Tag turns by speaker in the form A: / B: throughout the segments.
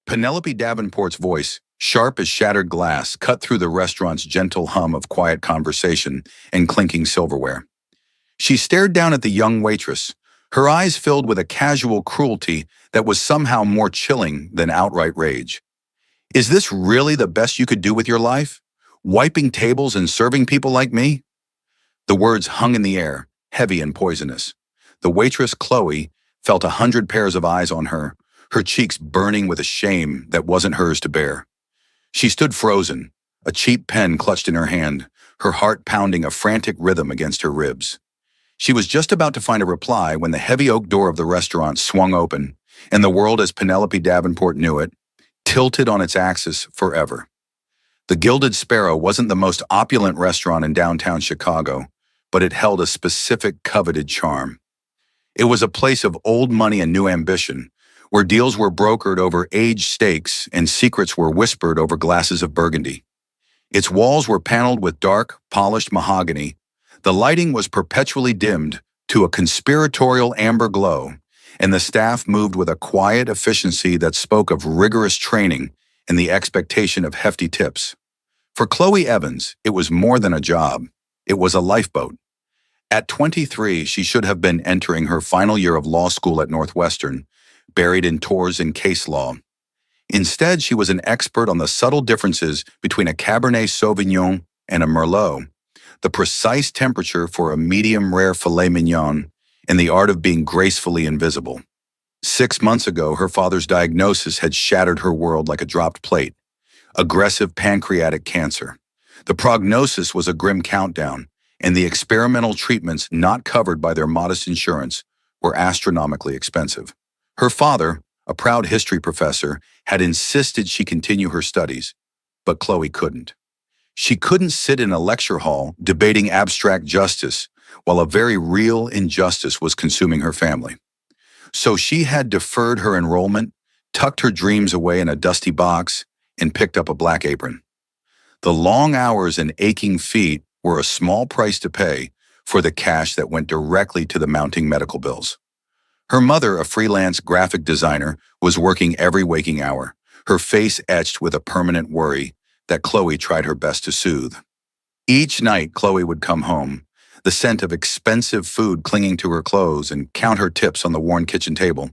A: Penelope Davenport's voice, sharp as shattered glass, cut through the restaurant's gentle hum of quiet conversation and clinking silverware. She stared down at the young waitress, her eyes filled with a casual cruelty that was somehow more chilling than outright rage. Is this really the best you could do with your life? Wiping tables and serving people like me? The words hung in the air, heavy and poisonous. The waitress, Chloe, felt 100 pairs of eyes on her cheeks burning with a shame that wasn't hers to bear. She stood frozen, a cheap pen clutched in her hand, her heart pounding a frantic rhythm against her ribs. She was just about to find a reply when the heavy oak door of the restaurant swung open, and the world as Penelope Davenport knew it, tilted on its axis forever. The Gilded Sparrow wasn't the most opulent restaurant in downtown Chicago, but it held a specific coveted charm. It was a place of old money and new ambition, where deals were brokered over age steaks and secrets were whispered over glasses of Burgundy. Its walls were paneled with dark, polished mahogany. The lighting was perpetually dimmed to a conspiratorial amber glow, and the staff moved with a quiet efficiency that spoke of rigorous training and the expectation of hefty tips. For Chloe Evans, it was more than a job. It was a lifeboat. At 23, she should have been entering her final year of law school at Northwestern, buried in tours and case law. Instead, she was an expert on the subtle differences between a Cabernet Sauvignon and a Merlot, the precise temperature for a medium-rare filet mignon, and the art of being gracefully invisible. 6 months ago, her father's diagnosis had shattered her world like a dropped plate: aggressive pancreatic cancer. The prognosis was a grim countdown, and the experimental treatments not covered by their modest insurance were astronomically expensive. Her father, a proud history professor, had insisted she continue her studies, but Chloe couldn't. She couldn't sit in a lecture hall debating abstract justice while a very real injustice was consuming her family. So she had deferred her enrollment, tucked her dreams away in a dusty box, and picked up a black apron. The long hours and aching feet were a small price to pay for the cash that went directly to the mounting medical bills. Her mother, a freelance graphic designer, was working every waking hour, her face etched with a permanent worry that Chloe tried her best to soothe. Each night, Chloe would come home, the scent of expensive food clinging to her clothes, and count her tips on the worn kitchen table.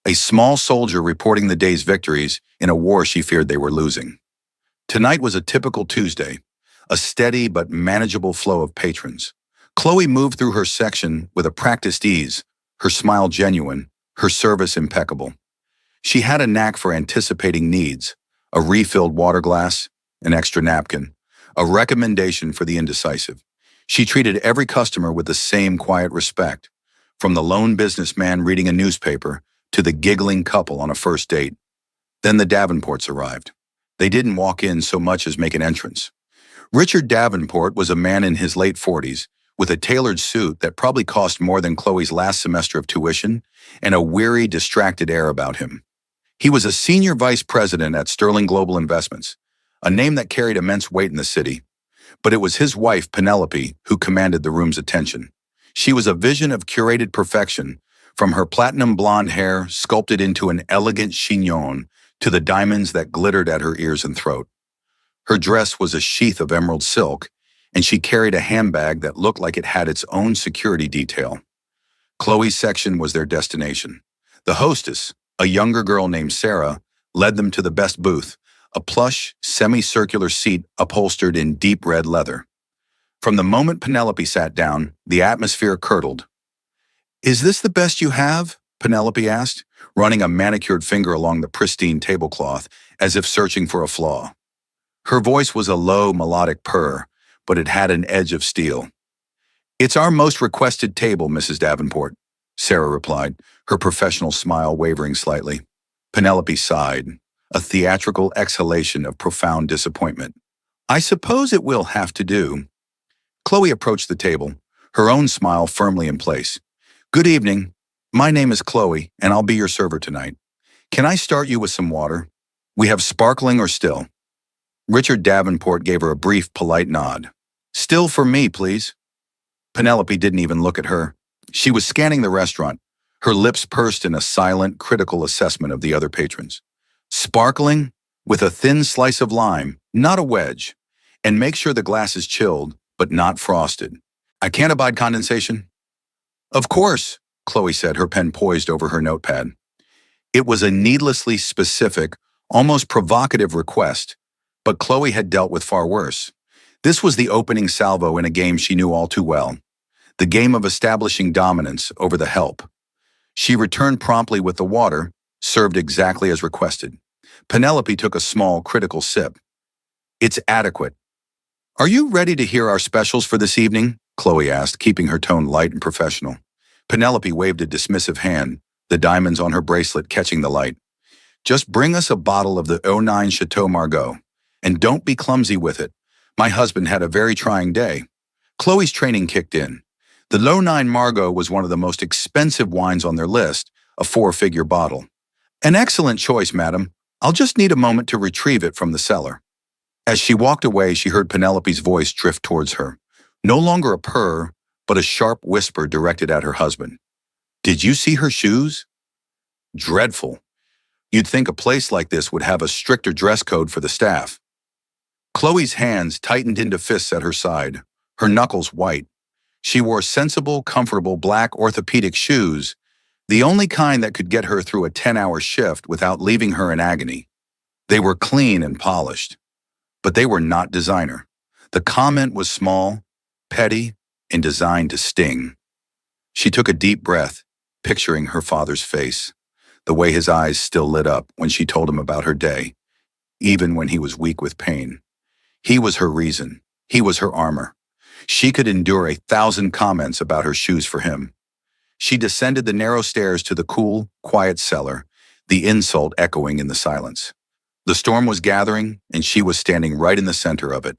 A: A small soldier reporting the day's victories in a war she feared they were losing. Tonight was a typical Tuesday, a steady but manageable flow of patrons. Chloe moved through her section with a practiced ease, her smile genuine, her service impeccable. She had a knack for anticipating needs: a refilled water glass, an extra napkin, a recommendation for the indecisive. She treated every customer with the same quiet respect, from the lone businessman reading a newspaper to the giggling couple on a first date. Then the Davenports arrived. They didn't walk in so much as make an entrance. Richard Davenport was a man in his late 40s, with a tailored suit that probably cost more than Chloe's last semester of tuition, and a weary, distracted air about him. He was a senior vice president at Sterling Global Investments, a name that carried immense weight in the city. But it was his wife, Penelope, who commanded the room's attention. She was a vision of curated perfection, from her platinum blonde hair sculpted into an elegant chignon to the diamonds that glittered at her ears and throat. Her dress was a sheath of emerald silk, and she carried a handbag that looked like it had its own security detail. Chloe's section was their destination. The hostess, a younger girl named Sarah, led them to the best booth, a plush, semicircular seat upholstered in deep red leather. From the moment Penelope sat down, the atmosphere curdled. "Is this the best you have?" Penelope asked, running a manicured finger along the pristine tablecloth as if searching for a flaw. Her voice was a low, melodic purr, but it had an edge of steel. "It's our most requested table, Mrs. Davenport," Sarah replied, her professional smile wavering slightly. Penelope sighed, a theatrical exhalation of profound disappointment. "I suppose it will have to do." Chloe approached the table, her own smile firmly in place. "Good evening. My name is Chloe, and I'll be your server tonight. Can I start you with some water? We have sparkling or still?" Richard Davenport gave her a brief, polite nod. "Still for me, please." Penelope didn't even look at her. She was scanning the restaurant, her lips pursed in a silent, critical assessment of the other patrons. Sparkling, with a thin slice of lime, not a wedge. And make sure the glass is chilled, but not frosted. I can't abide condensation. Of course, Chloe said, her pen poised over her notepad. It was a needlessly specific, almost provocative request, but Chloe had dealt with far worse. This was the opening salvo in a game she knew all too well, the game of establishing dominance over the help. She returned promptly with the water, served exactly as requested. Penelope took a small, critical sip. It's adequate. Are you ready to hear our specials for this evening? Chloe asked, keeping her tone light and professional. Penelope waved a dismissive hand, the diamonds on her bracelet catching the light. Just bring us a bottle of the '09 Chateau Margaux. And don't be clumsy with it. My husband had a very trying day. Chloe's training kicked in. The '09 Margaux was one of the most expensive wines on their list, a 4-figure bottle. An excellent choice, madam. I'll just need a moment to retrieve it from the cellar. As she walked away, she heard Penelope's voice drift towards her. No longer a purr, but a sharp whisper directed at her husband. Did you see her shoes? Dreadful. You'd think a place like this would have a stricter dress code for the staff. Chloe's hands tightened into fists at her side, her knuckles white. She wore sensible, comfortable black orthopedic shoes, the only kind that could get her through a 10-hour shift without leaving her in agony. They were clean and polished, but they were not designer. The comment was small, petty, and designed to sting. She took a deep breath, picturing her father's face, the way his eyes still lit up when she told him about her day, even when he was weak with pain. He was her reason. He was her armor. She could endure 1,000 comments about her shoes for him. She descended the narrow stairs to the cool, quiet cellar, the insult echoing in the silence. The storm was gathering, and she was standing right in the center of it.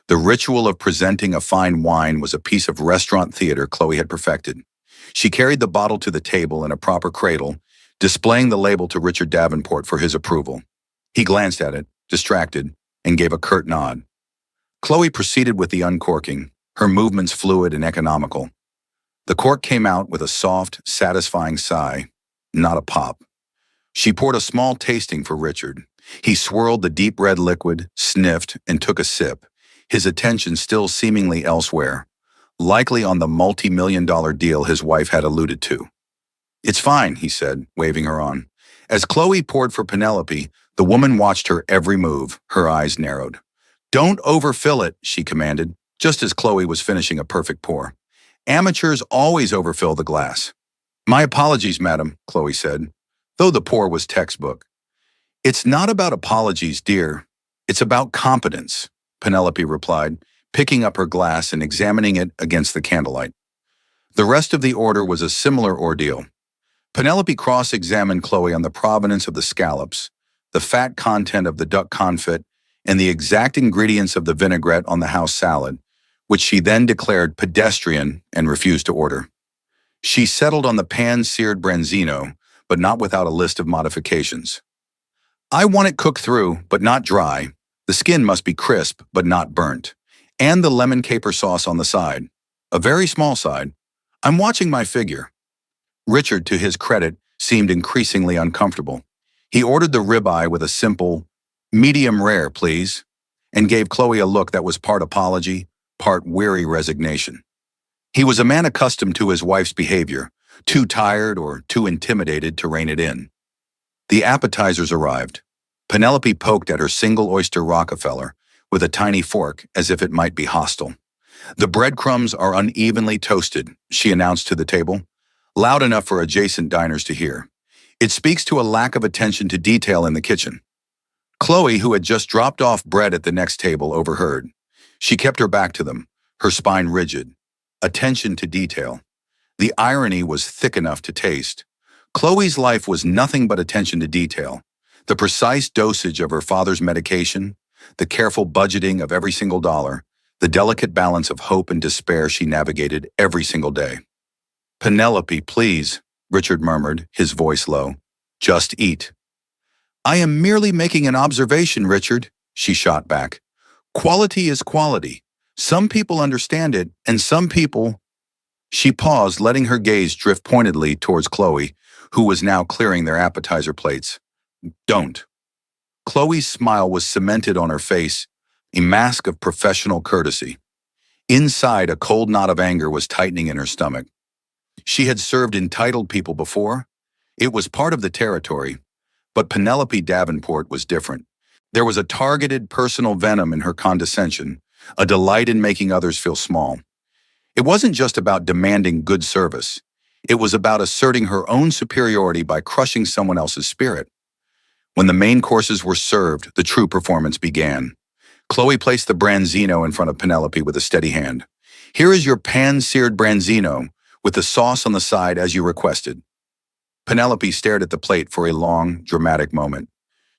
A: The ritual of presenting a fine wine was a piece of restaurant theater Chloe had perfected. She carried the bottle to the table in a proper cradle, displaying the label to Richard Davenport for his approval. He glanced at it, distracted, and gave a curt nod. Chloe proceeded with the uncorking, her movements fluid and economical. The cork came out with a soft, satisfying sigh, not a pop. She poured a small tasting for Richard. He swirled the deep red liquid, sniffed, and took a sip, his attention still seemingly elsewhere, likely on the multi-million-dollar deal his wife had alluded to. It's fine, he said, waving her on. As Chloe poured for Penelope, the woman watched her every move, her eyes narrowed. Don't overfill it, she commanded, just as Chloe was finishing a perfect pour. Amateurs always overfill the glass. My apologies, madam, Chloe said, though the pour was textbook. It's not about apologies, dear. It's about competence, Penelope replied, picking up her glass and examining it against the candlelight. The rest of the order was a similar ordeal. Penelope cross-examined Chloe on the provenance of the scallops, the fat content of the duck confit, and the exact ingredients of the vinaigrette on the house salad, which she then declared pedestrian and refused to order. She settled on the pan-seared branzino, but not without a list of modifications. I want it cooked through, but not dry. The skin must be crisp, but not burnt. And the lemon caper sauce on the side. A very small side. I'm watching my figure. Richard, to his credit, seemed increasingly uncomfortable. He ordered the ribeye with a simple, medium rare, please, and gave Chloe a look that was part apology, part weary resignation. He was a man accustomed to his wife's behavior, too tired or too intimidated to rein it in. The appetizers arrived. Penelope poked at her single oyster Rockefeller with a tiny fork as if it might be hostile. The breadcrumbs are unevenly toasted, she announced to the table, loud enough for adjacent diners to hear. It speaks to a lack of attention to detail in the kitchen. Chloe, who had just dropped off bread at the next table, overheard. She kept her back to them, her spine rigid. Attention to detail. The irony was thick enough to taste. Chloe's life was nothing but attention to detail. The precise dosage of her father's medication, the careful budgeting of every single dollar, the delicate balance of hope and despair she navigated every single day. Penelope, please, Richard murmured, his voice low. Just eat. I am merely making an observation, Richard, she shot back. Quality is quality. Some people understand it, and some people... She paused, letting her gaze drift pointedly towards Chloe, who was now clearing their appetizer plates. Don't. Chloe's smile was cemented on her face, a mask of professional courtesy. Inside, a cold knot of anger was tightening in her stomach. She had served entitled people before. It was part of the territory, but Penelope Davenport was different. There was a targeted personal venom in her condescension, a delight in making others feel small. It wasn't just about demanding good service. It was about asserting her own superiority by crushing someone else's spirit. When the main courses were served, the true performance began. Chloe placed the branzino in front of Penelope with a steady hand. "Here is your pan-seared branzino, with the sauce on the side as you requested." Penelope stared at the plate for a long, dramatic moment.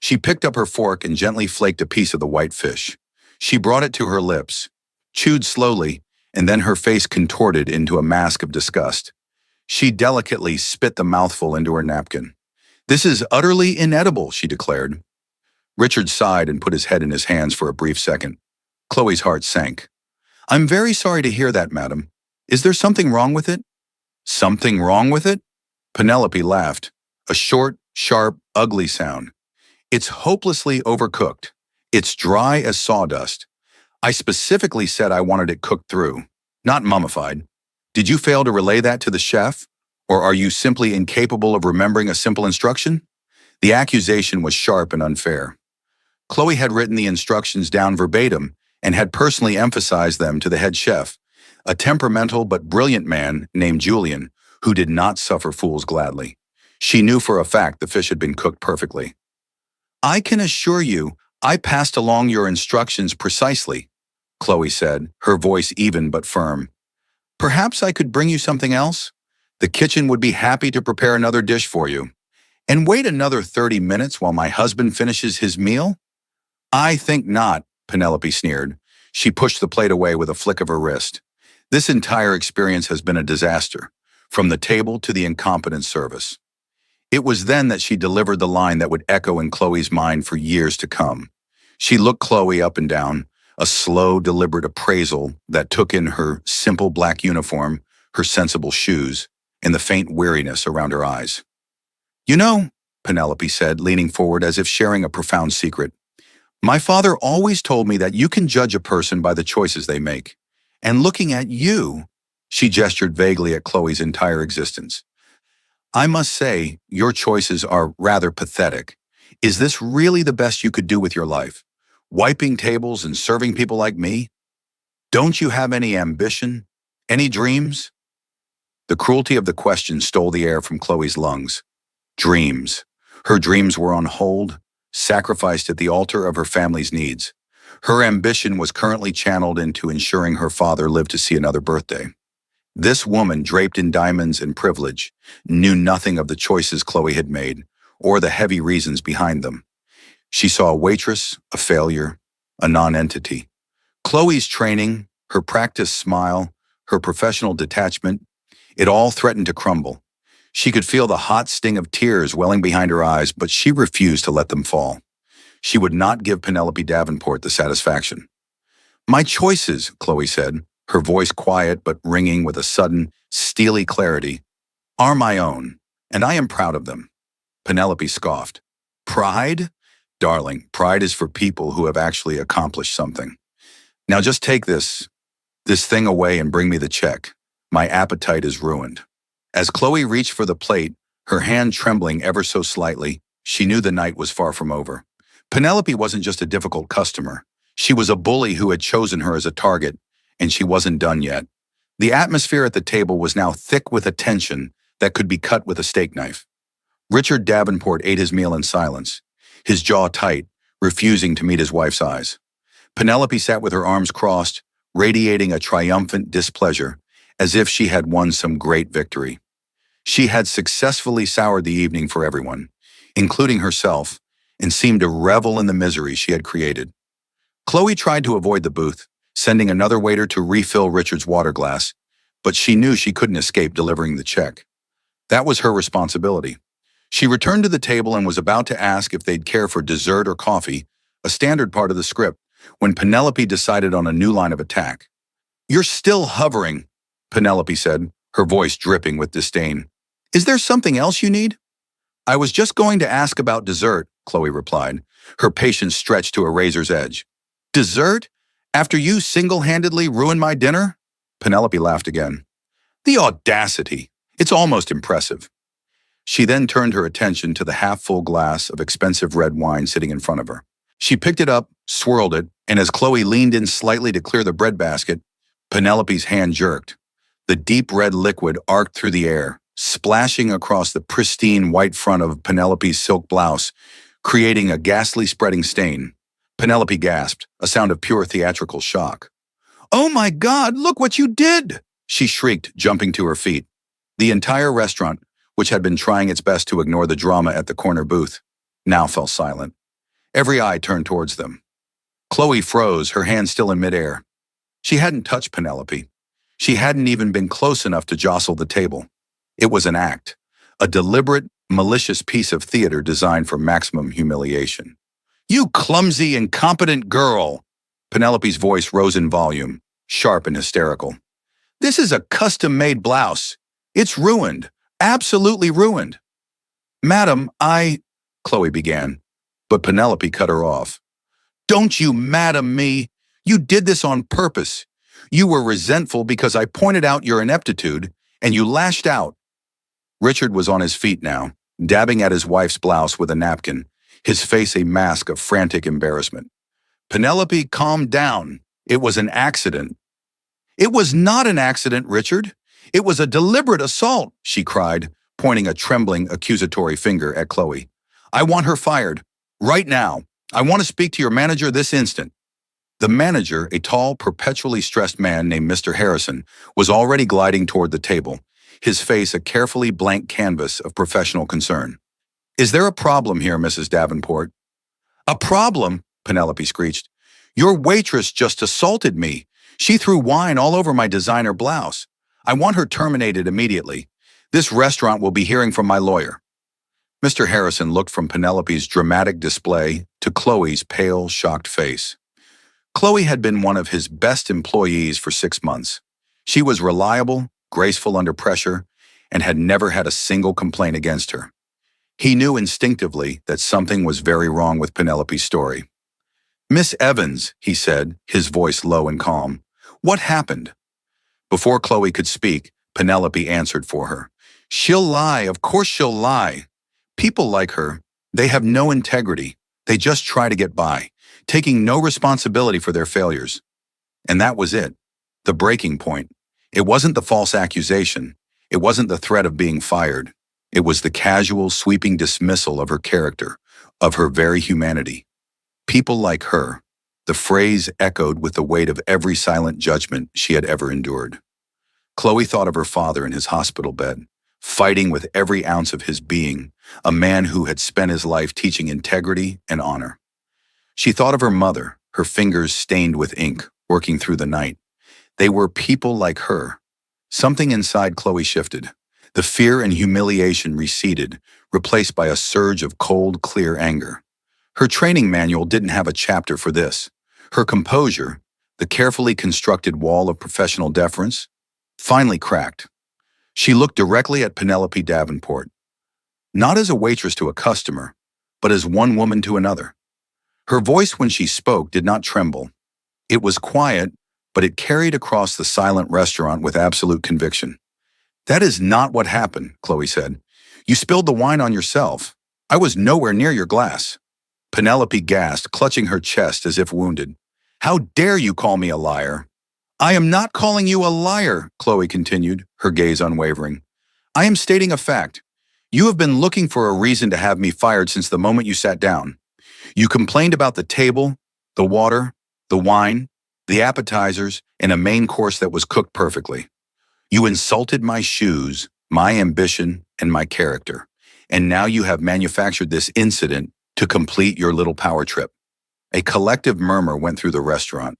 A: She picked up her fork and gently flaked a piece of the white fish. She brought it to her lips, chewed slowly, and then her face contorted into a mask of disgust. She delicately spit the mouthful into her napkin. "This is utterly inedible," she declared. Richard sighed and put his head in his hands for a brief second. Chloe's heart sank. "I'm very sorry to hear that, madam. Is there something wrong with it?" "Something wrong with it?" Penelope laughed, a short, sharp, ugly sound. "It's hopelessly overcooked. It's dry as sawdust. I specifically said I wanted it cooked through, not mummified. Did you fail to relay that to the chef? Or are you simply incapable of remembering a simple instruction?" The accusation was sharp and unfair. Chloe had written the instructions down verbatim and had personally emphasized them to the head chef, a temperamental but brilliant man named Julian, who did not suffer fools gladly. She knew for a fact the fish had been cooked perfectly. "I can assure you, I passed along your instructions precisely," Chloe said, her voice even but firm. "Perhaps I could bring you something else? The kitchen would be happy to prepare another dish for you. And wait another 30 minutes while my husband finishes his meal?" "I think not," Penelope sneered. She pushed the plate away with a flick of her wrist. This entire experience has been a disaster, from the table to the incompetent service. It was then that she delivered the line that would echo in Chloe's mind for years to come. She looked Chloe up and down, a slow, deliberate appraisal that took in her simple black uniform, her sensible shoes, and the faint weariness around her eyes. "You know," Penelope said, leaning forward as if sharing a profound secret, "my father always told me that you can judge a person by the choices they make. And looking at you," she gestured vaguely at Chloe's entire existence, "I must say, your choices are rather pathetic. Is this really the best you could do with your life? Wiping tables and serving people like me? Don't you have any ambition? Any dreams?" The cruelty of the question stole the air from Chloe's lungs. Dreams. Her dreams were on hold, sacrificed at the altar of her family's needs. Her ambition was currently channeled into ensuring her father lived to see another birthday. This woman, draped in diamonds and privilege, knew nothing of the choices Chloe had made, or the heavy reasons behind them. She saw a waitress, a failure, a non-entity. Chloe's training, her practiced smile, her professional detachment, it all threatened to crumble. She could feel the hot sting of tears welling behind her eyes, but she refused to let them fall. She would not give Penelope Davenport the satisfaction. "My choices," Chloe said, her voice quiet but ringing with a sudden, steely clarity, "are my own, and I am proud of them." Penelope scoffed. "Pride? Darling, pride is for people who have actually accomplished something. Now just take this thing away and bring me the check. My appetite is ruined." As Chloe reached for the plate, her hand trembling ever so slightly, she knew the night was far from over. Penelope wasn't just a difficult customer. She was a bully who had chosen her as a target, and she wasn't done yet. The atmosphere at the table was now thick with a tension that could be cut with a steak knife. Richard Davenport ate his meal in silence, his jaw tight, refusing to meet his wife's eyes. Penelope sat with her arms crossed, radiating a triumphant displeasure, as if she had won some great victory. She had successfully soured the evening for everyone, including herself, and seemed to revel in the misery she had created. Chloe tried to avoid the booth, sending another waiter to refill Richard's water glass, but she knew she couldn't escape delivering the check. That was her responsibility. She returned to the table and was about to ask if they'd care for dessert or coffee, a standard part of the script, when Penelope decided on a new line of attack. "You're still hovering," Penelope said, her voice dripping with disdain. "Is there something else you need?" "I was just going to ask about dessert," Chloe replied, her patience stretched to a razor's edge. Dessert? After you single-handedly ruined my dinner? Penelope laughed again. The audacity! It's almost impressive. She then turned her attention to the half-full glass of expensive red wine sitting in front of her. She picked it up, swirled it, and as Chloe leaned in slightly to clear the breadbasket, Penelope's hand jerked. The deep red liquid arced through the air, splashing across the pristine white front of Penelope's silk blouse, creating a ghastly spreading stain. Penelope gasped, a sound of pure theatrical shock. "Oh my God, look what you did!" she shrieked, jumping to her feet. The entire restaurant, which had been trying its best to ignore the drama at the corner booth, now fell silent. Every eye turned towards them. Chloe froze, her hand still in midair. She hadn't touched Penelope. She hadn't even been close enough to jostle the table. It was an act, a deliberate, malicious piece of theater designed for maximum humiliation. "You clumsy, incompetent girl!" Penelope's voice rose in volume, sharp and hysterical. "This is a custom-made blouse. It's ruined, absolutely ruined." "Madam, Chloe began, but Penelope cut her off. "Don't you madam me! You did this on purpose. You were resentful because I pointed out your ineptitude, and you lashed out." Richard was on his feet now, dabbing at his wife's blouse with a napkin, his face a mask of frantic embarrassment. "Penelope, calm down. It was an accident." "It was not an accident, Richard. It was a deliberate assault," she cried, pointing a trembling, accusatory finger at Chloe. "I want her fired. Right now. I want to speak to your manager this instant." The manager, a tall, perpetually stressed man named Mr. Harrison, was already gliding toward the table, his face a carefully blank canvas of professional concern. "Is there a problem here, Mrs. Davenport?" "A problem?" Penelope screeched. "Your waitress just assaulted me. She threw wine all over my designer blouse. I want her terminated immediately. This restaurant will be hearing from my lawyer." Mr. Harrison looked from Penelope's dramatic display to Chloe's pale, shocked face. Chloe had been one of his best employees for 6 months. She was reliable, graceful under pressure, and had never had a single complaint against her. He knew instinctively that something was very wrong with Penelope's story. "Miss Evans," he said, his voice low and calm, "what happened?" Before Chloe could speak, Penelope answered for her. "She'll lie, of course she'll lie. People like her, they have no integrity. They just try to get by, taking no responsibility for their failures." And that was it, the breaking point. It wasn't the false accusation. It wasn't the threat of being fired. It was the casual, sweeping dismissal of her character, of her very humanity. People like her. The phrase echoed with the weight of every silent judgment she had ever endured. Chloe thought of her father in his hospital bed, fighting with every ounce of his being, a man who had spent his life teaching integrity and honor. She thought of her mother, her fingers stained with ink, working through the night. They were people like her. Something inside Chloe shifted. The fear and humiliation receded, replaced by a surge of cold, clear anger. Her training manual didn't have a chapter for this. Her composure, the carefully constructed wall of professional deference, finally cracked. She looked directly at Penelope Davenport, not as a waitress to a customer, but as one woman to another. Her voice when she spoke did not tremble. It was quiet, but it carried across the silent restaurant with absolute conviction. "That is not what happened," Chloe said. "You spilled the wine on yourself. I was nowhere near your glass." Penelope gasped, clutching her chest as if wounded. "How dare you call me a liar?" "I am not calling you a liar," Chloe continued, her gaze unwavering. "I am stating a fact. You have been looking for a reason to have me fired since the moment you sat down. You complained about the table, the water, the wine, the appetizers, and a main course that was cooked perfectly. You insulted my shoes, my ambition, and my character. And now you have manufactured this incident to complete your little power trip." A collective murmur went through the restaurant.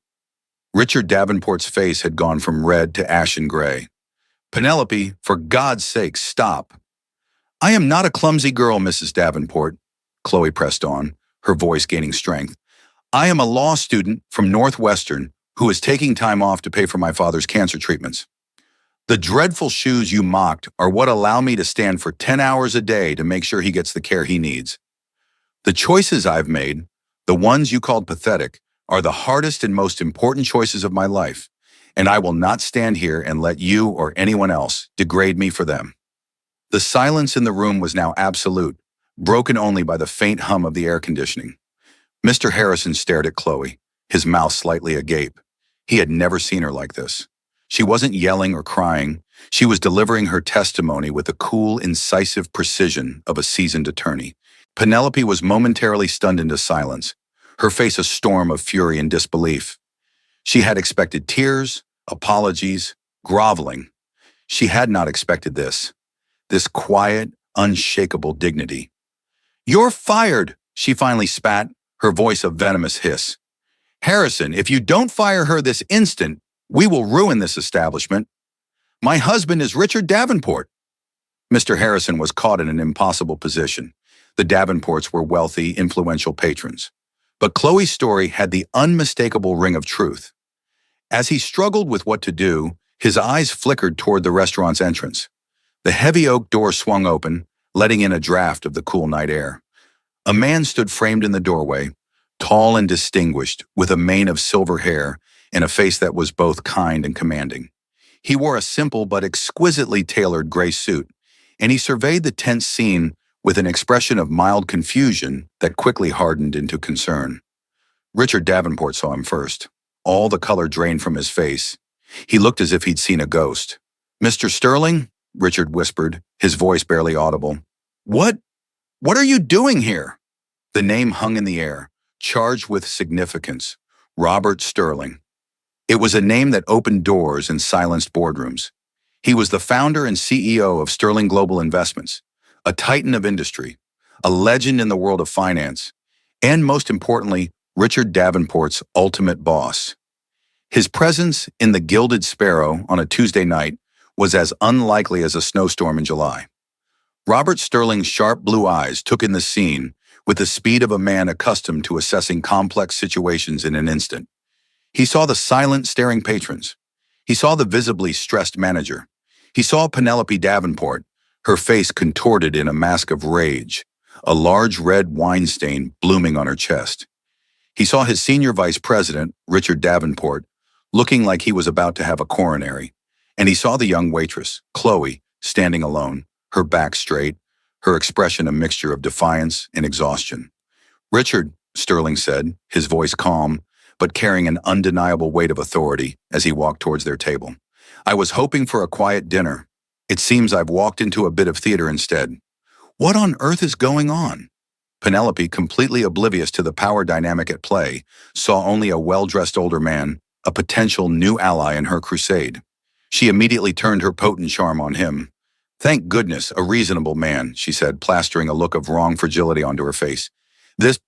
A: Richard Davenport's face had gone from red to ashen gray. "Penelope, for God's sake, stop." "I am not a clumsy girl, Mrs. Davenport," Chloe pressed on, her voice gaining strength. "I am a law student from Northwestern who is taking time off to pay for my father's cancer treatments. The dreadful shoes you mocked are what allow me to stand for 10 hours a day to make sure he gets the care he needs." The choices I've made, the ones you called pathetic, are the hardest and most important choices of my life, and I will not stand here and let you or anyone else degrade me for them." The silence in the room was now absolute, broken only by the faint hum of the air conditioning. Mr. Harrison stared at Chloe, his mouth slightly agape. He had never seen her like this. She wasn't yelling or crying. She was delivering her testimony with the cool, incisive precision of a seasoned attorney. Penelope was momentarily stunned into silence, her face a storm of fury and disbelief. She had expected tears, apologies, groveling. She had not expected this quiet, unshakable dignity. "You're fired," she finally spat, her voice a venomous hiss. "Harrison, if you don't fire her this instant, we will ruin this establishment. My husband is Richard Davenport." Mr. Harrison was caught in an impossible position. The Davenports were wealthy, influential patrons. But Chloe's story had the unmistakable ring of truth. As he struggled with what to do, his eyes flickered toward the restaurant's entrance. The heavy oak door swung open, letting in a draft of the cool night air. A man stood framed in the doorway, tall and distinguished, with a mane of silver hair and a face that was both kind and commanding. He wore a simple but exquisitely tailored gray suit, and he surveyed the tense scene with an expression of mild confusion that quickly hardened into concern. Richard Davenport saw him first. All the color drained from his face. He looked as if he'd seen a ghost. "Mr. Sterling?" Richard whispered, his voice barely audible. What are you doing here?" The name hung in the air, charged with significance. Robert Sterling. It was a name that opened doors and silenced boardrooms. He was the founder and CEO of Sterling Global Investments, a titan of industry, a legend in the world of finance, and most importantly, Richard Davenport's ultimate boss. His presence in the Gilded Sparrow on a Tuesday night was as unlikely as a snowstorm in July. Robert Sterling's sharp blue eyes took in the scene with the speed of a man accustomed to assessing complex situations in an instant. He saw the silent, staring patrons. He saw the visibly stressed manager. He saw Penelope Davenport, her face contorted in a mask of rage, a large red wine stain blooming on her chest. He saw his senior vice president, Richard Davenport, looking like he was about to have a coronary. And he saw the young waitress, Chloe, standing alone, her back straight, her expression a mixture of defiance and exhaustion. "Richard," Sterling said, his voice calm, but carrying an undeniable weight of authority as he walked towards their table. "I was hoping for a quiet dinner. It seems I've walked into a bit of theater instead. What on earth is going on?" Penelope, completely oblivious to the power dynamic at play, saw only a well-dressed older man, a potential new ally in her crusade. She immediately turned her potent charm on him. "Thank goodness, a reasonable man," she said, plastering a look of wrong fragility onto her face. "This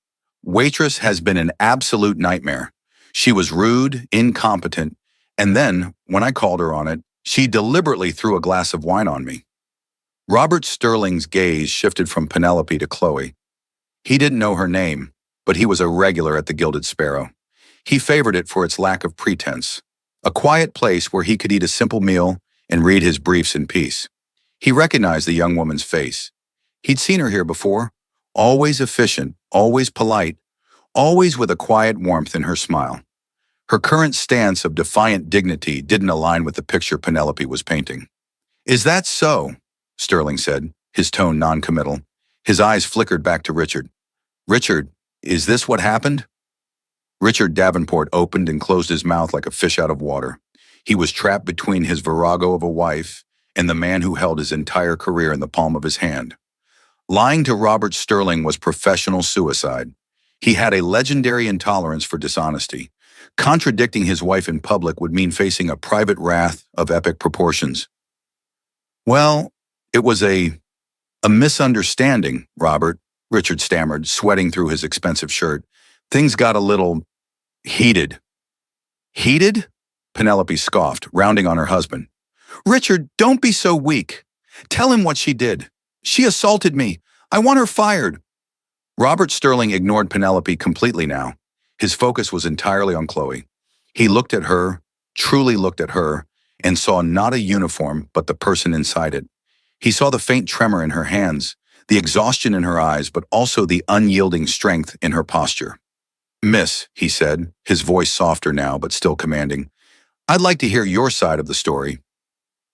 A: waitress has been an absolute nightmare. She was rude, incompetent, and then, when I called her on it, she deliberately threw a glass of wine on me." Robert Sterling's gaze shifted from Penelope to Chloe. He didn't know her name, but he was a regular at the Gilded Sparrow. He favored it for its lack of pretense, a quiet place where he could eat a simple meal and read his briefs in peace. He recognized the young woman's face. He'd seen her here before, always efficient, always polite, always with a quiet warmth in her smile. Her current stance of defiant dignity didn't align with the picture Penelope was painting. "Is that so?" Sterling said, his tone non-committal. His eyes flickered back to Richard. "Richard, is this what happened?" Richard Davenport opened and closed his mouth like a fish out of water. He was trapped between his virago of a wife and the man who held his entire career in the palm of his hand. Lying to Robert Sterling was professional suicide. He had a legendary intolerance for dishonesty. Contradicting his wife in public would mean facing a private wrath of epic proportions. "Well, it was a misunderstanding, Robert," Richard stammered, sweating through his expensive shirt. "Things got a little heated." "Heated?" Penelope scoffed, rounding on her husband. "Richard, don't be so weak. Tell him what she did. She assaulted me. I want her fired." Robert Sterling ignored Penelope completely now. His focus was entirely on Chloe. He looked at her, truly looked at her, and saw not a uniform but the person inside it. He saw the faint tremor in her hands, the exhaustion in her eyes, but also the unyielding strength in her posture. "Miss," he said, his voice softer now but still commanding, "I'd like to hear your side of the story."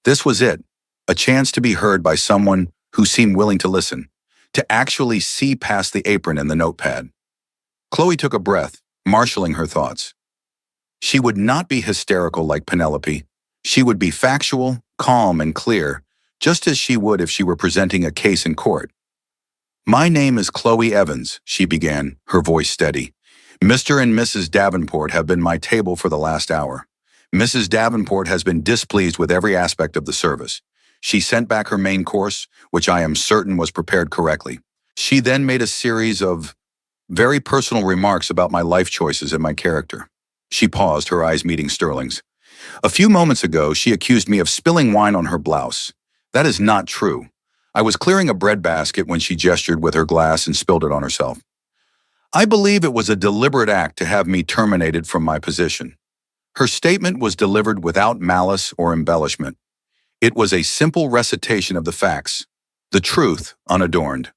A: This was it, a chance to be heard by someone who seemed willing to listen, to actually see past the apron and the notepad. Chloe took a breath, marshaling her thoughts. She would not be hysterical like Penelope. She would be factual, calm, and clear, just as she would if she were presenting a case in court. "My name is Chloe Evans," she began, her voice steady. "Mr. and Mrs. Davenport have been my table for the last hour. Mrs. Davenport has been displeased with every aspect of the service. She sent back her main course, which I am certain was prepared correctly. She then made a series of very personal remarks about my life choices and my character." She paused, her eyes meeting Sterling's. "A few moments ago, she accused me of spilling wine on her blouse. That is not true. I was clearing a breadbasket when she gestured with her glass and spilled it on herself. I believe it was a deliberate act to have me terminated from my position." Her statement was delivered without malice or embellishment. It was a simple recitation of the facts, the truth unadorned.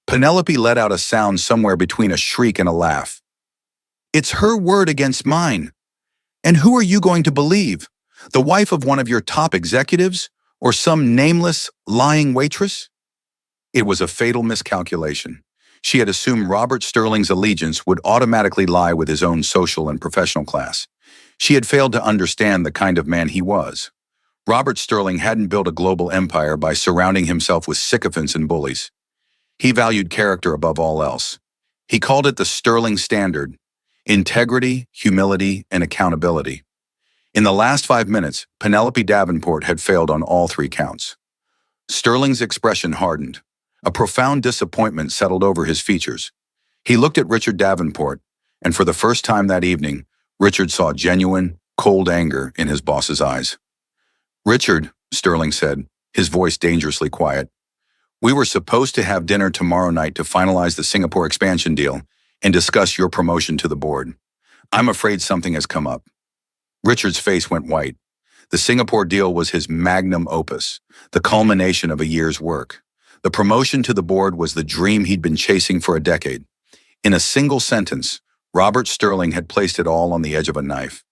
A: Penelope let out a sound somewhere between a shriek and a laugh. "It's her word against mine. And who are you going to believe? The wife of one of your top executives? Or some nameless, lying waitress?" It was a fatal miscalculation. She had assumed Robert Sterling's allegiance would automatically lie with his own social and professional class. She had failed to understand the kind of man he was. Robert Sterling hadn't built a global empire by surrounding himself with sycophants and bullies. He valued character above all else. He called it the Sterling Standard: integrity, humility, and accountability. In the last 5 minutes, Penelope Davenport had failed on all 3 counts. Sterling's expression hardened. A profound disappointment settled over his features. He looked at Richard Davenport, and for the first time that evening, Richard saw genuine, cold anger in his boss's eyes. "Richard," Sterling said, his voice dangerously quiet, "we were supposed to have dinner tomorrow night to finalize the Singapore expansion deal and discuss your promotion to the board. I'm afraid something has come up." Richard's face went white. The Singapore deal was his magnum opus, the culmination of a year's work. The promotion to the board was the dream he'd been chasing for a decade. In a single sentence, Robert Sterling had placed it all on the edge of a knife.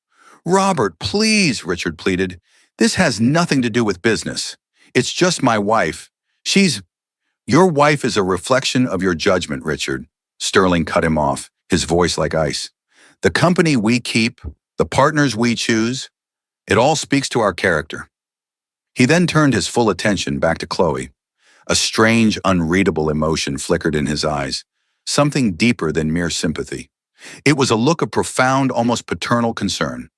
A: "Robert, please," Richard pleaded. "This has nothing to do with business. It's just my wife. Your wife is a reflection of your judgment, Richard." Sterling cut him off, his voice like ice. "The company we keep, the partners we choose, it all speaks to our character." He then turned his full attention back to Chloe. A strange, unreadable emotion flickered in his eyes, something deeper than mere sympathy. It was a look of profound, almost paternal concern.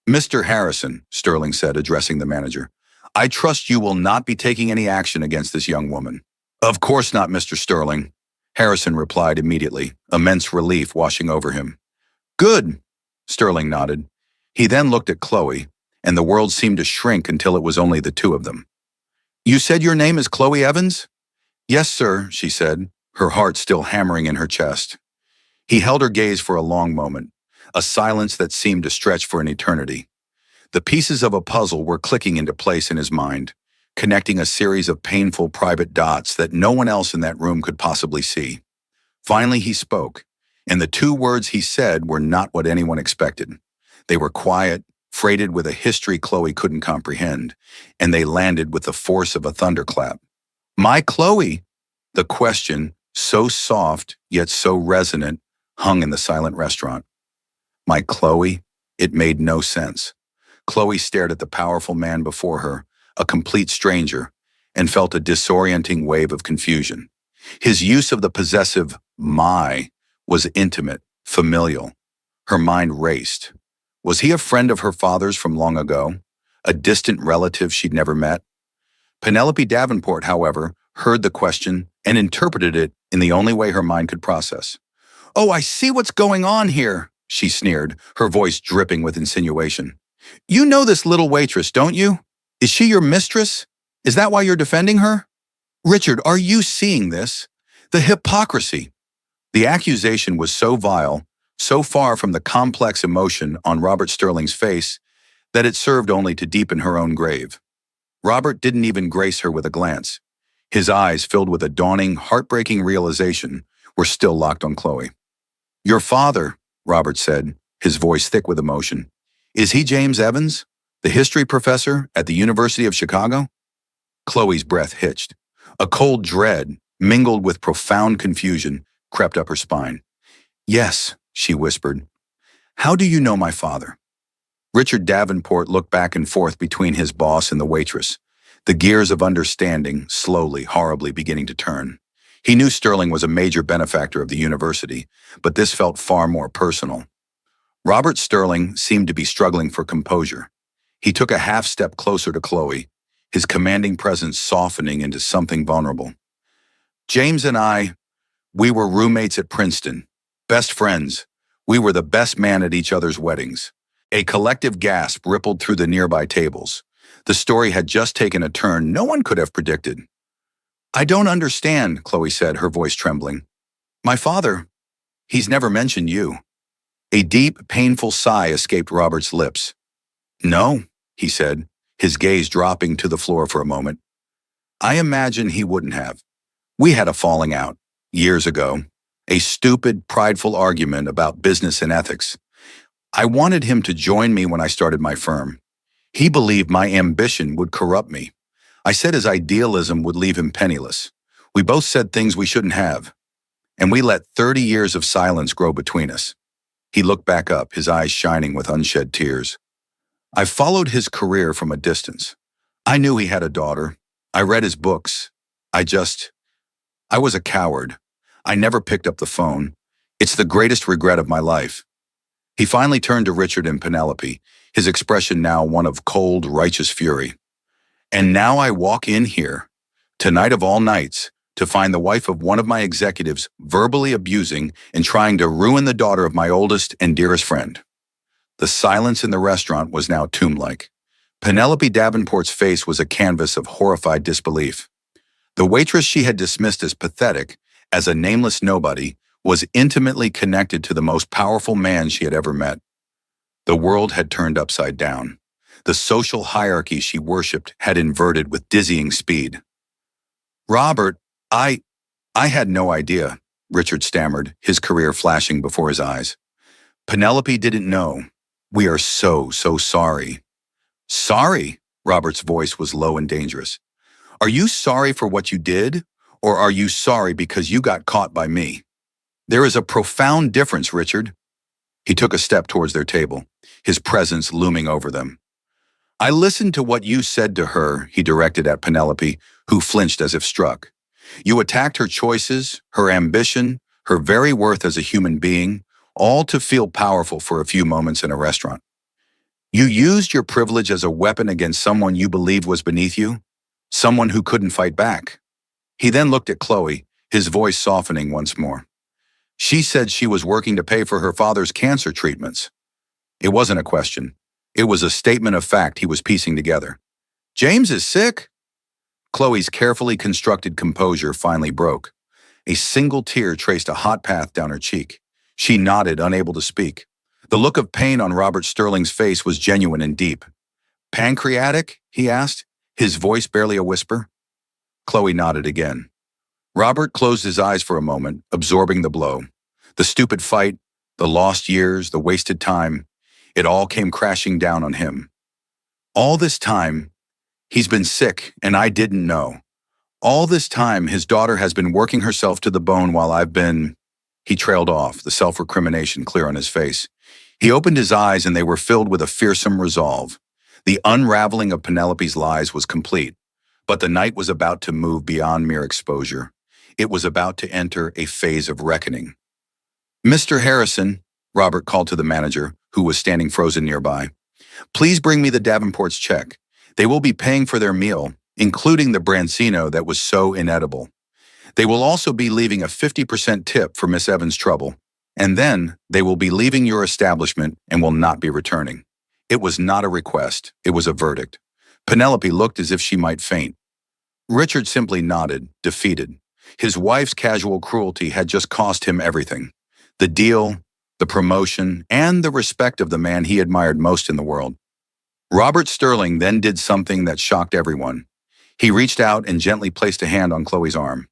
A: "Mr. Harrison," Sterling said, addressing the manager, "I trust you will not be taking any action against this young woman." "Of course not, Mr. Sterling," Harrison replied immediately, immense relief washing over him. "Good," Sterling nodded. He then looked at Chloe, and the world seemed to shrink until it was only the two of them. "You said your name is Chloe Evans?" "Yes, sir," she said, her heart still hammering in her chest. He held her gaze for a long moment, a silence that seemed to stretch for an eternity. The pieces of a puzzle were clicking into place in his mind, connecting a series of painful private dots that no one else in that room could possibly see. Finally, he spoke, and the 2 words he said were not what anyone expected. They were quiet, freighted with a history Chloe couldn't comprehend, and they landed with the force of a thunderclap. "My Chloe!" The question, so soft yet so resonant, hung in the silent restaurant. My Chloe? It made no sense. Chloe stared at the powerful man before her, a complete stranger, and felt a disorienting wave of confusion. His use of the possessive "my" was intimate, familial. Her mind raced. Was he a friend of her father's from long ago? A distant relative she'd never met? Penelope Davenport, however, heard the question and interpreted it in the only way her mind could process. "Oh, I see what's going on here," she sneered, her voice dripping with insinuation. "You know this little waitress, don't you? Is she your mistress? Is that why you're defending her? Richard, are you seeing this? The hypocrisy." The accusation was so vile, so far from the complex emotion on Robert Sterling's face, that it served only to deepen her own grave. Robert didn't even grace her with a glance. His eyes, filled with a dawning, heartbreaking realization, were still locked on Chloe. "Your father," Robert said, his voice thick with emotion. "Is he James Evans, the history professor at the University of Chicago?" Chloe's breath hitched. A cold dread, mingled with profound confusion, crept up her spine. "Yes," she whispered. "How do you know my father?" Richard Davenport looked back and forth between his boss and the waitress, the gears of understanding slowly, horribly beginning to turn. He knew Sterling was a major benefactor of the university, but this felt far more personal. Robert Sterling seemed to be struggling for composure. He took a half step closer to Chloe, his commanding presence softening into something vulnerable. "James and we were roommates at Princeton, best friends. We were the best man at each other's weddings." A collective gasp rippled through the nearby tables. The story had just taken a turn no one could have predicted. "I don't understand," Chloe said, her voice trembling. "My father, he's never mentioned you." A deep, painful sigh escaped Robert's lips. "No," he said, his gaze dropping to the floor for a moment. "I imagine he wouldn't have. We had a falling out, years ago. A stupid, prideful argument about business and ethics. I wanted him to join me when I started my firm. He believed my ambition would corrupt me. I said his idealism would leave him penniless. We both said things we shouldn't have. And we let 30 years of silence grow between us." He looked back up, his eyes shining with unshed tears. "I followed his career from a distance. I knew he had a daughter. I read his books. I was a coward. I never picked up the phone. It's the greatest regret of my life." He finally turned to Richard and Penelope, his expression now one of cold, righteous fury. "And now I walk in here, tonight of all nights, to find the wife of one of my executives verbally abusing and trying to ruin the daughter of my oldest and dearest friend." The silence in the restaurant was now tomb-like. Penelope Davenport's face was a canvas of horrified disbelief. The waitress she had dismissed as pathetic, as a nameless nobody, was intimately connected to the most powerful man she had ever met. The world had turned upside down. The social hierarchy she worshipped had inverted with dizzying speed. "Robert, I had no idea," Richard stammered, his career flashing before his eyes. "Penelope didn't know. We are so sorry." "Sorry?" Robert's voice was low and dangerous. "Are you sorry for what you did, or are you sorry because you got caught by me? There is a profound difference, Richard." He took a step towards their table, his presence looming over them. "I listened to what you said to her," he directed at Penelope, who flinched as if struck. "You attacked her choices, her ambition, her very worth as a human being, all to feel powerful for a few moments in a restaurant. You used your privilege as a weapon against someone you believed was beneath you, someone who couldn't fight back." He then looked at Chloe, his voice softening once more. "She said she was working to pay for her father's cancer treatments." It wasn't a question. It was a statement of fact he was piecing together. "James is sick?" Chloe's carefully constructed composure finally broke. A single tear traced a hot path down her cheek. She nodded, unable to speak. The look of pain on Robert Sterling's face was genuine and deep. "Pancreatic?" he asked, his voice barely a whisper. Chloe nodded again. Robert closed his eyes for a moment, absorbing the blow. The stupid fight, the lost years, the wasted time, it all came crashing down on him. "All this time, he's been sick, and I didn't know. All this time, his daughter has been working herself to the bone while I've been—" He trailed off, the self-recrimination clear on his face. He opened his eyes, and they were filled with a fearsome resolve. The unraveling of Penelope's lies was complete, but the night was about to move beyond mere exposure. It was about to enter a phase of reckoning. "Mr. Harrison," Robert called to the manager, who was standing frozen nearby, "please bring me the Davenport's check. They will be paying for their meal, including the branzino that was so inedible. They will also be leaving a 50% tip for Miss Evans' trouble. And then they will be leaving your establishment and will not be returning." It was not a request, it was a verdict. Penelope looked as if she might faint. Richard simply nodded, defeated. His wife's casual cruelty had just cost him everything. The deal, the promotion, and the respect of the man he admired most in the world. Robert Sterling then did something that shocked everyone. He reached out and gently placed a hand on Chloe's arm.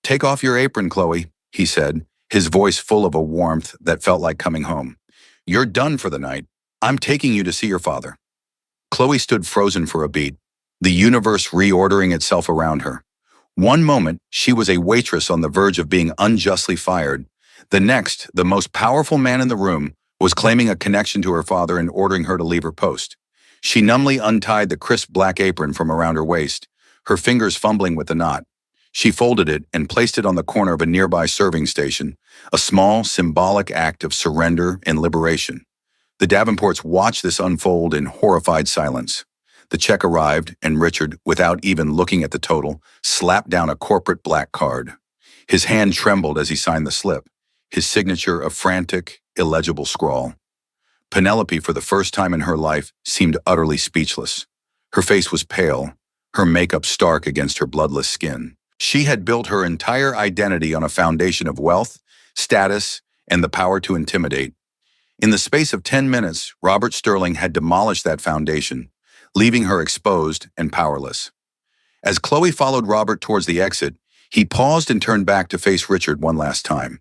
A: "Take off your apron, Chloe," he said, his voice full of a warmth that felt like coming home. "You're done for the night. I'm taking you to see your father." Chloe stood frozen for a beat, the universe reordering itself around her. One moment, she was a waitress on the verge of being unjustly fired. The next, the most powerful man in the room was claiming a connection to her father and ordering her to leave her post. She numbly untied the crisp black apron from around her waist, her fingers fumbling with the knot. She folded it and placed it on the corner of a nearby serving station, a small, symbolic act of surrender and liberation. The Davenports watched this unfold in horrified silence. The check arrived, and Richard, without even looking at the total, slapped down a corporate black card. His hand trembled as he signed the slip, his signature a frantic, illegible scrawl. Penelope, for the first time in her life, seemed utterly speechless. Her face was pale, her makeup stark against her bloodless skin. She had built her entire identity on a foundation of wealth, status, and the power to intimidate. In the space of 10 minutes, Robert Sterling had demolished that foundation, leaving her exposed and powerless. As Chloe followed Robert towards the exit, he paused and turned back to face Richard one last time.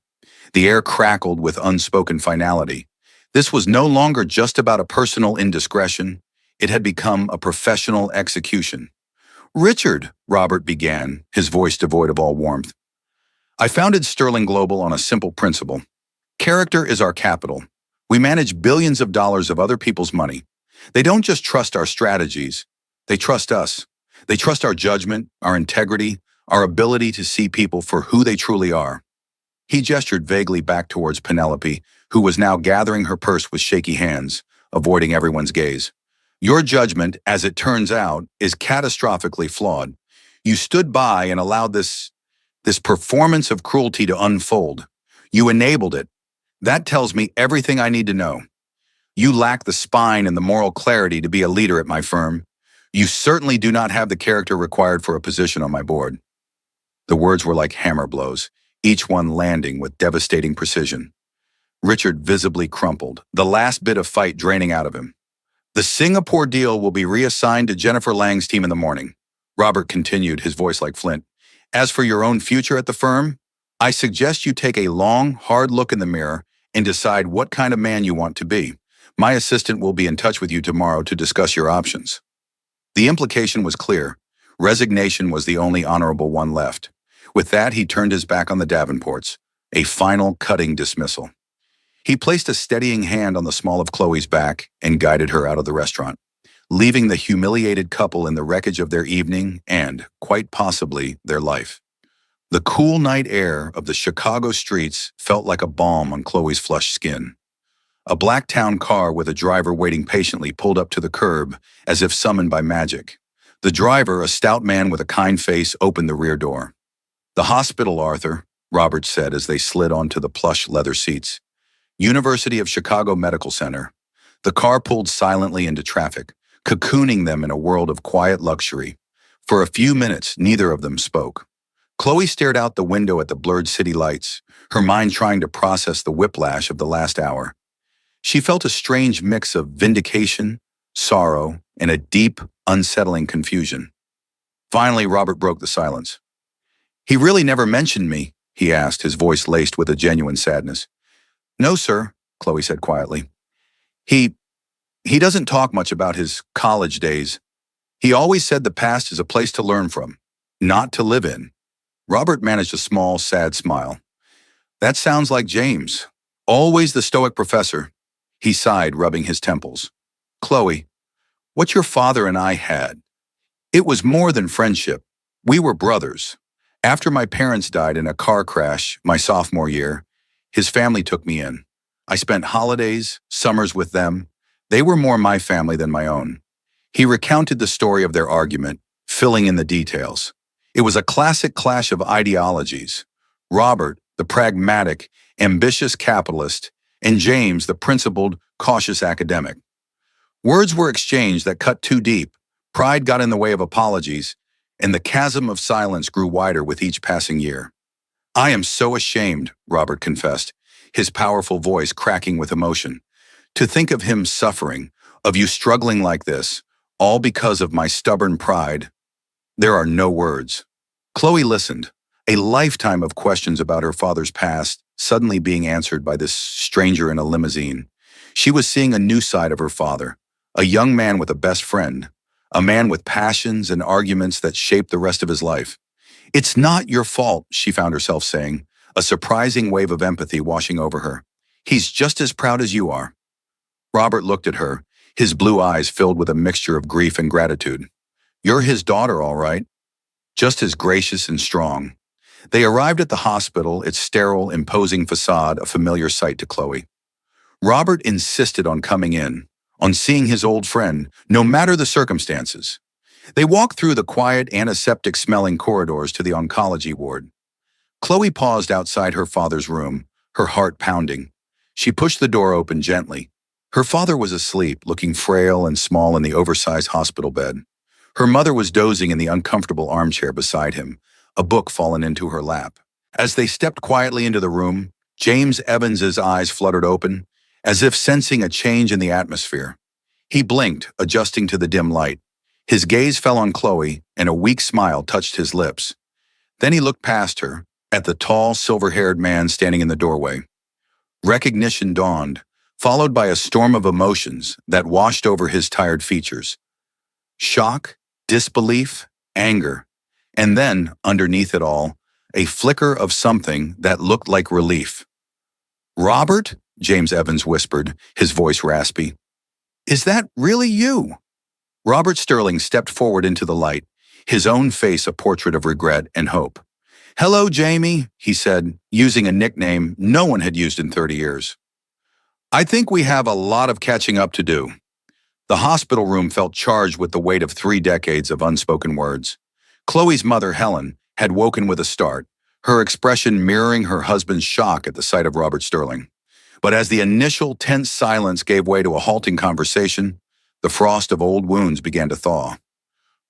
A: The air crackled with unspoken finality. This was no longer just about a personal indiscretion. It had become a professional execution. "Richard," Robert began, his voice devoid of all warmth, "I founded Sterling Global on a simple principle. Character is our capital. We manage billions of dollars of other people's money. They don't just trust our strategies, they trust us. They trust our judgment, our integrity, our ability to see people for who they truly are." He gestured vaguely back towards Penelope, who was now gathering her purse with shaky hands, avoiding everyone's gaze. "Your judgment, as it turns out, is catastrophically flawed. You stood by and allowed this performance of cruelty to unfold. You enabled it. That tells me everything I need to know. You lack the spine and the moral clarity to be a leader at my firm. You certainly do not have the character required for a position on my board." The words were like hammer blows, each one landing with devastating precision. Richard visibly crumpled, the last bit of fight draining out of him. "The Singapore deal will be reassigned to Jennifer Lang's team in the morning," Robert continued, his voice like flint. "As for your own future at the firm, I suggest you take a long, hard look in the mirror and decide what kind of man you want to be. My assistant will be in touch with you tomorrow to discuss your options." The implication was clear. Resignation was the only honorable one left. With that, he turned his back on the Davenports, a final cutting dismissal. He placed a steadying hand on the small of Chloe's back and guided her out of the restaurant, leaving the humiliated couple in the wreckage of their evening and, quite possibly, their life. The cool night air of the Chicago streets felt like a balm on Chloe's flushed skin. A black town car with a driver waiting patiently pulled up to the curb, as if summoned by magic. The driver, a stout man with a kind face, opened the rear door. "The hospital, Arthur," Robert said as they slid onto the plush leather seats. "University of Chicago Medical Center." The car pulled silently into traffic, cocooning them in a world of quiet luxury. For a few minutes, neither of them spoke. Chloe stared out the window at the blurred city lights, her mind trying to process the whiplash of the last hour. She felt a strange mix of vindication, sorrow, and a deep, unsettling confusion. Finally, Robert broke the silence. "He really never mentioned me?" he asked, his voice laced with a genuine sadness. "No, sir," Chloe said quietly. He doesn't talk much about his college days. He always said the past is a place to learn from, not to live in." Robert managed a small, sad smile. "That sounds like James. Always the stoic professor." He sighed, rubbing his temples. "Chloe, what your father and I had, it was more than friendship. We were brothers. After my parents died in a car crash my sophomore year, his family took me in. I spent holidays, summers with them. They were more my family than my own." He recounted the story of their argument, filling in the details. It was a classic clash of ideologies. Robert, the pragmatic, ambitious capitalist, and James, the principled, cautious academic. Words were exchanged that cut too deep. Pride got in the way of apologies, and the chasm of silence grew wider with each passing year. "I am so ashamed," Robert confessed, his powerful voice cracking with emotion. "To think of him suffering, of you struggling like this, all because of my stubborn pride." There are no words. Chloe listened, a lifetime of questions about her father's past suddenly being answered by this stranger in a limousine. She was seeing a new side of her father, a young man with a best friend, a man with passions and arguments that shaped the rest of his life. "It's not your fault," she found herself saying, a surprising wave of empathy washing over her. "He's just as proud as you are." Robert looked at her, his blue eyes filled with a mixture of grief and gratitude. "You're his daughter, all right. Just as gracious and strong." They arrived at the hospital, its sterile, imposing facade a familiar sight to Chloe. Robert insisted on coming in, on seeing his old friend, no matter the circumstances. They walked through the quiet, antiseptic-smelling corridors to the oncology ward. Chloe paused outside her father's room, her heart pounding. She pushed the door open gently. Her father was asleep, looking frail and small in the oversized hospital bed. Her mother was dozing in the uncomfortable armchair beside him, a book fallen into her lap. As they stepped quietly into the room, James Evans's eyes fluttered open, as if sensing a change in the atmosphere. He blinked, adjusting to the dim light. His gaze fell on Chloe, and a weak smile touched his lips. Then he looked past her, at the tall, silver-haired man standing in the doorway. Recognition dawned, followed by a storm of emotions that washed over his tired features. Shock, disbelief, anger, and then, underneath it all, a flicker of something that looked like relief. "Robert?" James Evans whispered, his voice raspy. "Is that really you?" Robert Sterling stepped forward into the light, his own face a portrait of regret and hope. "Hello, Jamie," he said, using a nickname no one had used in 30 years. "I think we have a lot of catching up to do." The hospital room felt charged with the weight of 3 decades of unspoken words. Chloe's mother, Helen, had woken with a start, her expression mirroring her husband's shock at the sight of Robert Sterling. But as the initial tense silence gave way to a halting conversation, the frost of old wounds began to thaw.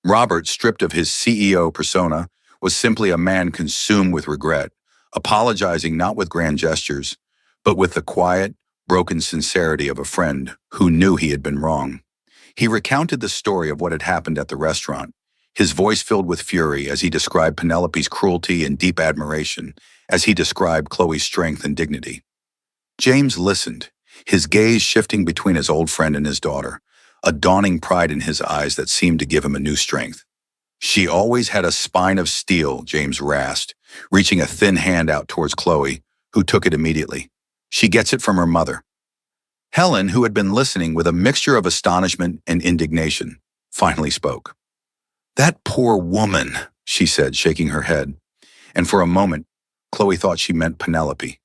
A: Robert, stripped of his CEO persona, was simply a man consumed with regret, apologizing not with grand gestures, but with the quiet, broken sincerity of a friend who knew he had been wrong. He recounted the story of what had happened at the restaurant, his voice filled with fury as he described Penelope's cruelty and deep admiration as he described Chloe's strength and dignity. James listened, his gaze shifting between his old friend and his daughter, a dawning pride in his eyes that seemed to give him a new strength. "She always had a spine of steel," James rasped, reaching a thin hand out towards Chloe, who took it immediately. "She gets it from her mother." Helen, who had been listening with a mixture of astonishment and indignation, finally spoke. "That poor woman," she said, shaking her head. And for a moment, Chloe thought she meant Penelope.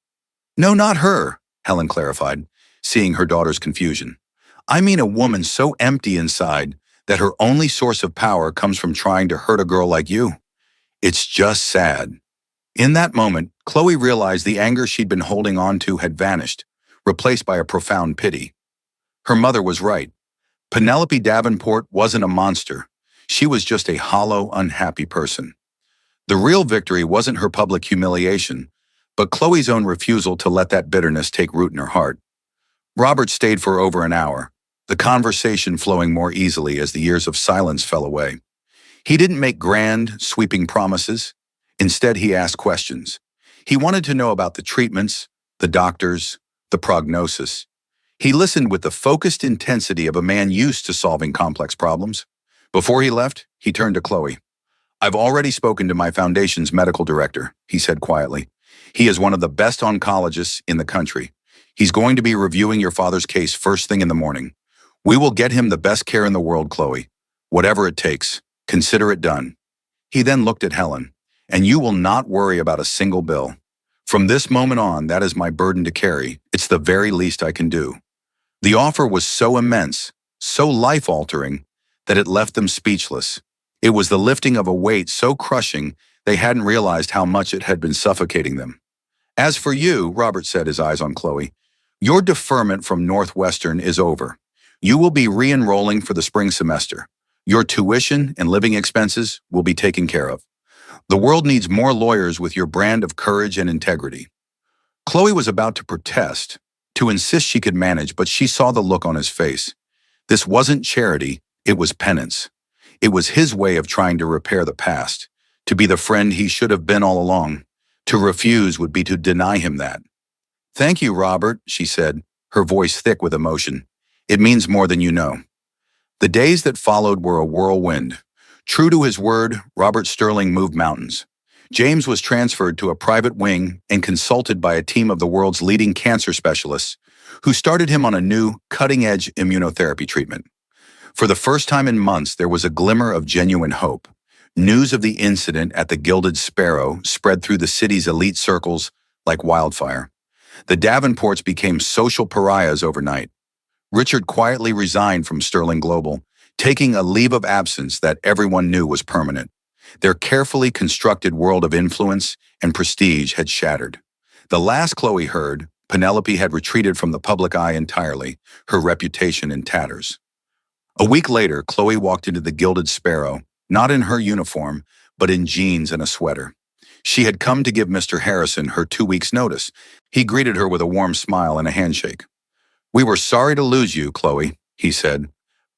A: "No, not her," Helen clarified, seeing her daughter's confusion. "I mean a woman so empty inside that her only source of power comes from trying to hurt a girl like you. It's just sad." In that moment, Chloe realized the anger she'd been holding on to had vanished, replaced by a profound pity. Her mother was right. Penelope Davenport wasn't a monster. She was just a hollow, unhappy person. The real victory wasn't her public humiliation, but Chloe's own refusal to let that bitterness take root in her heart. Robert stayed for over an hour, the conversation flowing more easily as the years of silence fell away. He didn't make grand, sweeping promises. Instead, he asked questions. He wanted to know about the treatments, the doctors, the prognosis. He listened with the focused intensity of a man used to solving complex problems. Before he left, he turned to Chloe. "I've already spoken to my foundation's medical director," he said quietly. "He is one of the best oncologists in the country. He's going to be reviewing your father's case first thing in the morning. We will get him the best care in the world, Chloe. Whatever it takes, consider it done." He then looked at Helen. "And you will not worry about a single bill. From this moment on, that is my burden to carry. It's the very least I can do." The offer was so immense, so life-altering, that it left them speechless. It was the lifting of a weight so crushing they hadn't realized how much it had been suffocating them. "As for you," Robert said, his eyes on Chloe, "your deferment from Northwestern is over. You will be re-enrolling for the spring semester. Your tuition and living expenses will be taken care of. The world needs more lawyers with your brand of courage and integrity." Chloe was about to protest, to insist she could manage, but she saw the look on his face. This wasn't charity, it was penance. It was his way of trying to repair the past, to be the friend he should have been all along. To refuse would be to deny him that. "Thank you, Robert," she said, her voice thick with emotion. "It means more than you know." The days that followed were a whirlwind. True to his word, Robert Sterling moved mountains. James was transferred to a private wing and consulted by a team of the world's leading cancer specialists, who started him on a new, cutting-edge immunotherapy treatment. For the first time in months, there was a glimmer of genuine hope. News of the incident at the Gilded Sparrow spread through the city's elite circles like wildfire. The Davenports became social pariahs overnight. Richard quietly resigned from Sterling Global, taking a leave of absence that everyone knew was permanent. Their carefully constructed world of influence and prestige had shattered. The last Chloe heard, Penelope had retreated from the public eye entirely, her reputation in tatters. A week later, Chloe walked into the Gilded Sparrow, not in her uniform, but in jeans and a sweater. She had come to give Mr. Harrison her 2 weeks' notice. He greeted her with a warm smile and a handshake. "We were sorry to lose you, Chloe," he said,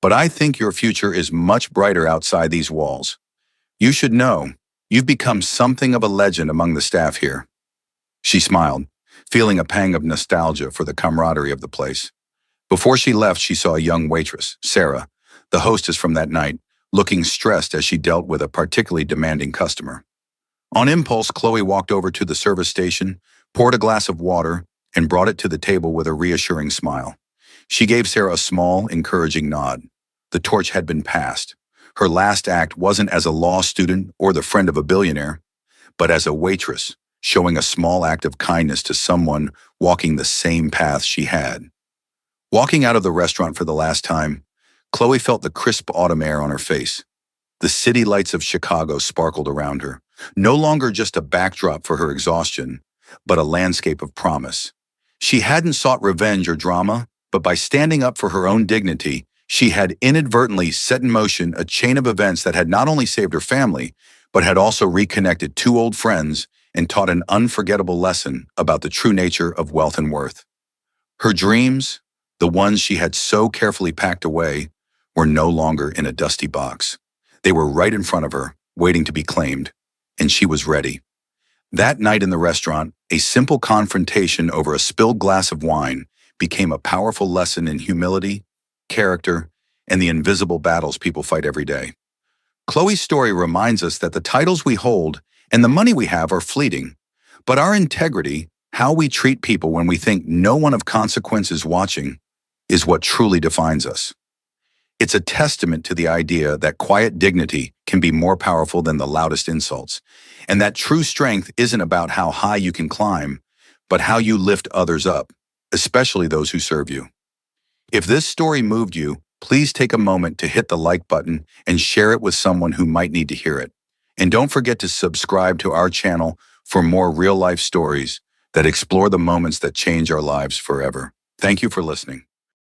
A: "but I think your future is much brighter outside these walls. You should know, you've become something of a legend among the staff here." She smiled, feeling a pang of nostalgia for the camaraderie of the place. Before she left, she saw a young waitress, Sarah, the hostess from that night, looking stressed as she dealt with a particularly demanding customer. On impulse, Chloe walked over to the service station, poured a glass of water, and brought it to the table with a reassuring smile. She gave Sarah a small, encouraging nod. The torch had been passed. Her last act wasn't as a law student or the friend of a billionaire, but as a waitress, showing a small act of kindness to someone walking the same path she had. Walking out of the restaurant for the last time, Chloe felt the crisp autumn air on her face. The city lights of Chicago sparkled around her, no longer just a backdrop for her exhaustion, but a landscape of promise. She hadn't sought revenge or drama, but by standing up for her own dignity, she had inadvertently set in motion a chain of events that had not only saved her family, but had also reconnected two old friends and taught an unforgettable lesson about the true nature of wealth and worth. Her dreams, the ones she had so carefully packed away, were no longer in a dusty box. They were right in front of her, waiting to be claimed, and she was ready. That night in the restaurant, a simple confrontation over a spilled glass of wine became a powerful lesson in humility, character, and the invisible battles people fight every day. Chloe's story reminds us that the titles we hold and the money we have are fleeting, but our integrity, how we treat people when we think no one of consequence is watching, is what truly defines us. It's a testament to the idea that quiet dignity can be more powerful than the loudest insults, and that true strength isn't about how high you can climb, but how you lift others up, especially those who serve you. If this story moved you, please take a moment to hit the like button and share it with someone who might need to hear it. And don't forget to subscribe to our channel for more real-life stories that explore the moments that change our lives forever. Thank you for listening.